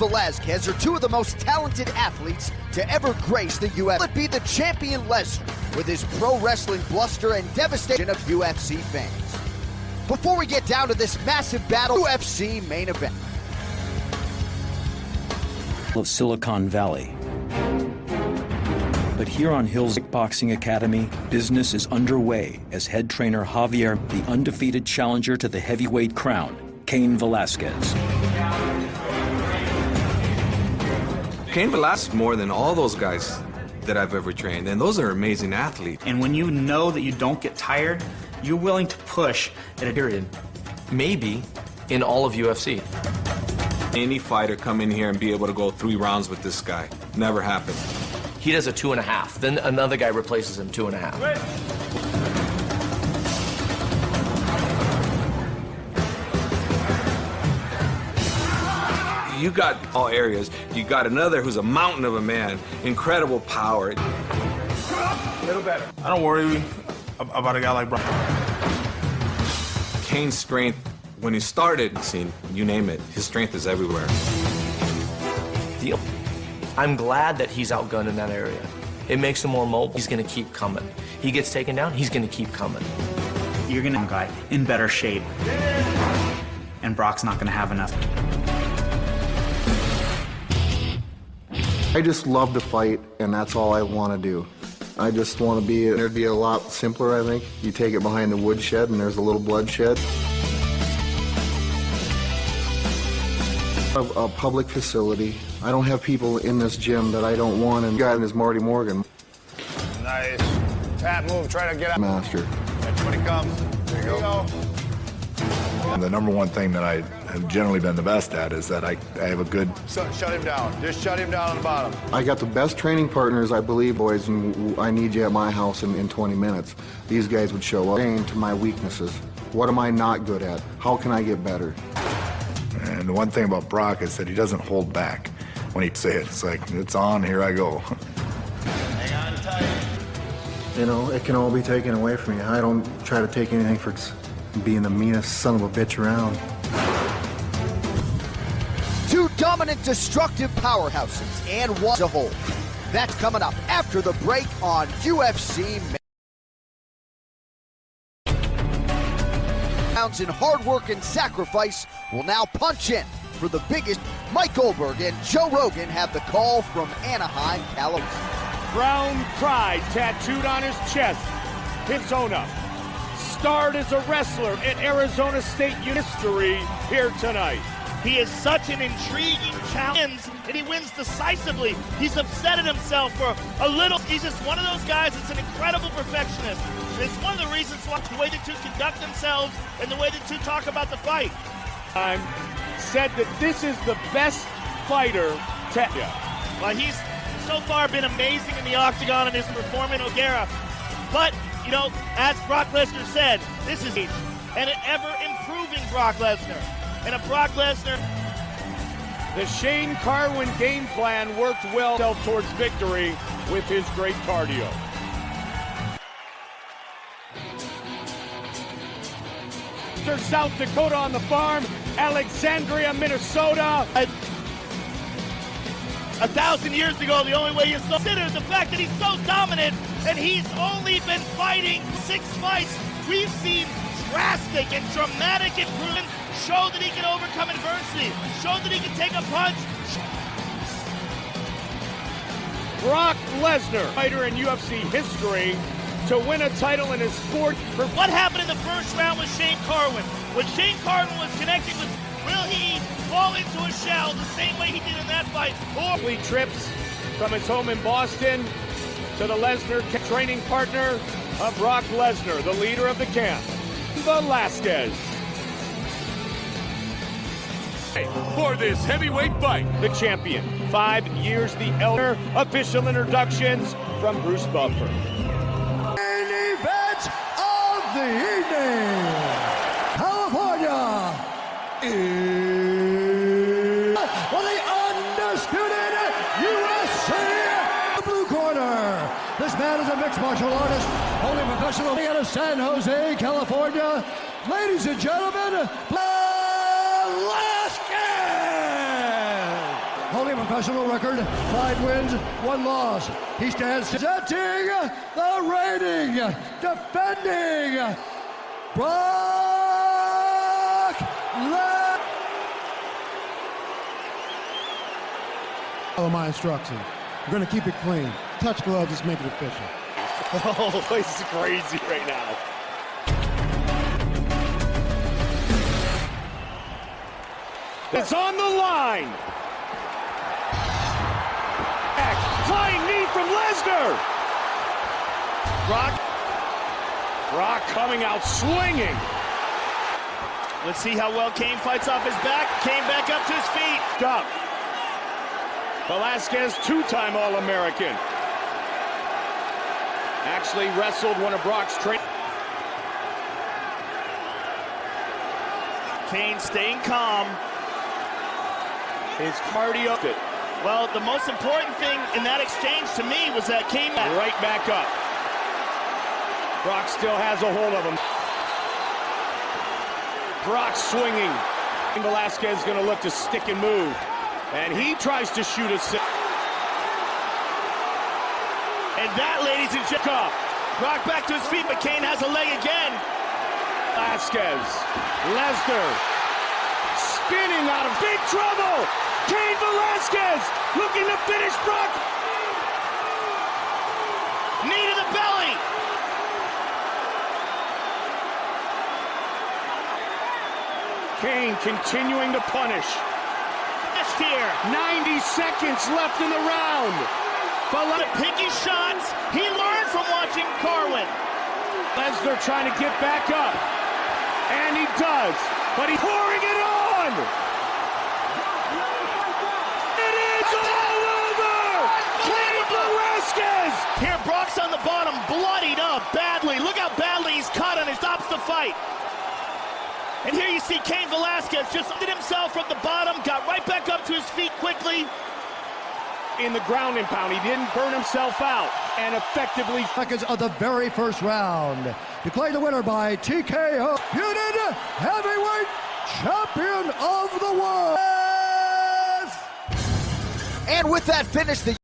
Velasquez are two of the most talented athletes to ever grace the UFC. Will it be the champion Lesnar with his pro wrestling bluster and devastation of UFC fans? Before we get down to this massive battle, UFC main event. Of Silicon Valley. But here on Hill's Kickboxing Academy, business is underway as head trainer Javier, the undefeated challenger to the heavyweight crown, Cain Velasquez. Cain Velasquez more than all those guys that I've ever trained, and those are amazing athletes. And when you know that you don't get tired, you're willing to push at a period. Maybe in all of UFC. Any fighter come in here and be able to go 3 rounds with this guy. Never happened. He does a 2.5, then another guy replaces him 2.5. You got all areas. You got another who's a mountain of a man, incredible power. A little better. I don't worry about a guy like Brock. Cain's strength, when he started, you name it, his strength is everywhere. I'm glad that he's outgunned in that area. It makes him more mobile. He's going to keep coming. He gets taken down, he's going to keep coming. You're going to guy in better shape. And Brock's not going to have enough. I just love to fight, and that's all I want to do. I just want to be, it'd be a lot simpler, I think. You take it behind the woodshed, and there's a little bloodshed. A public facility. I don't have people in this gym that I don't want, and the guy is Marty Morgan. Nice. Tap move, try to get out. Master. That's when he comes. There you go. And the number one thing that I have generally been the best at is that I have a good... So, shut him down. Just shut him down on the bottom. I got the best training partners, I believe, boys, and I need you at my house in 20 minutes. These guys would show up. Saying to my weaknesses. What am I not good at? How can I get better? And the one thing about Brock is that he doesn't hold back when he says it. It's like, it's on, here I go. Hang on tight. You know, it can all be taken away from you. I don't try to take anything for being the meanest son of a bitch around. Two dominant, destructive powerhouses and one to hold. That's coming up after the break on UFC. In hard work and sacrifice will now punch in for the biggest. Mike Goldberg and Joe Rogan have the call from Anaheim, California. Brown pride tattooed on his chest. Arizona. Starred as a wrestler at Arizona State University here tonight. He is such an intriguing challenge, and he wins decisively. He's upset at himself for a little. He's just one of those guys that's an incredible perfectionist. It's one of the reasons why the way the two conduct themselves and the way the two talk about the fight. I'm said that this is the best fighter to... Well, he's so far been amazing in the octagon in his performance in O'Gara. But, you know, as Brock Lesnar said, this is an ever-improving Brock Lesnar. And a Brock Lesnar. The Shane Carwin game plan worked well towards victory with his great cardio. South Dakota on the farm, Alexandria, Minnesota. 1,000 years ago, the only way you consider the fact that he's so dominant, and he's only been fighting 6 fights. We've seen drastic and dramatic improvement. Show that he can overcome adversity. Show that he can take a punch. Brock Lesnar, fighter in UFC history, to win a title in his 4th. What happened in the first round with Shane Carwin? When Shane Carwin was connecting with, will he fall into a shell the same way he did in that fight? Or trips from his home in Boston to the Lesnar training partner of Brock Lesnar, the leader of the camp, Velasquez. For this heavyweight fight, the champion, 5 years the elder. Official introductions from Bruce Buffer. Main event of the evening, California is for the undisputed UFC. The blue corner. This man is a mixed martial artist, only professional out of San Jose, California. Ladies and gentlemen, Velasquez! holding a professional record, 5 wins, 1 loss. He stands presenting the reigning, defending Brock Lesnar. Follow my instructions. We're going to keep it clean. Touch gloves, just make it official. Oh, this is crazy right now. It's on the line. Flying knee from Lesnar. Brock coming out swinging. Let's see how well Cain fights off his back. Cain back up to his feet. Stop. Velasquez, 2-time All-American. Actually wrestled one of Brock's trainers. Cain staying calm. His cardio. Well, the most important thing in that exchange to me was that Cain right back up. Brock still has a hold of him. Brock swinging. Cain Velasquez is going to look to stick and move. And he tries to shoot a six. And that, ladies and gentlemen, Brock back to his feet, but Cain has a leg again. Velasquez, Lesnar, spinning out of big trouble. Cain Velasquez looking to finish Brock. Knee to the belly. Cain continuing to punish. Here. 90 seconds left in the round. The pinky shots he learned from watching Carwin. Lesnar trying to get back up. And he does. But he's pouring it on. It is all over. Cain Velasquez. Here, Brock's on the bottom, bloodied up badly. Look how badly he's cut and he stops the fight. And here you see Cain Velasquez just lifted himself from the bottom, got right back up to his feet quickly. In the ground and pound, he didn't burn himself out, and effectively. Seconds of the very first round. Declared the winner by TKO, United Heavyweight Champion of the World. And with that finish, the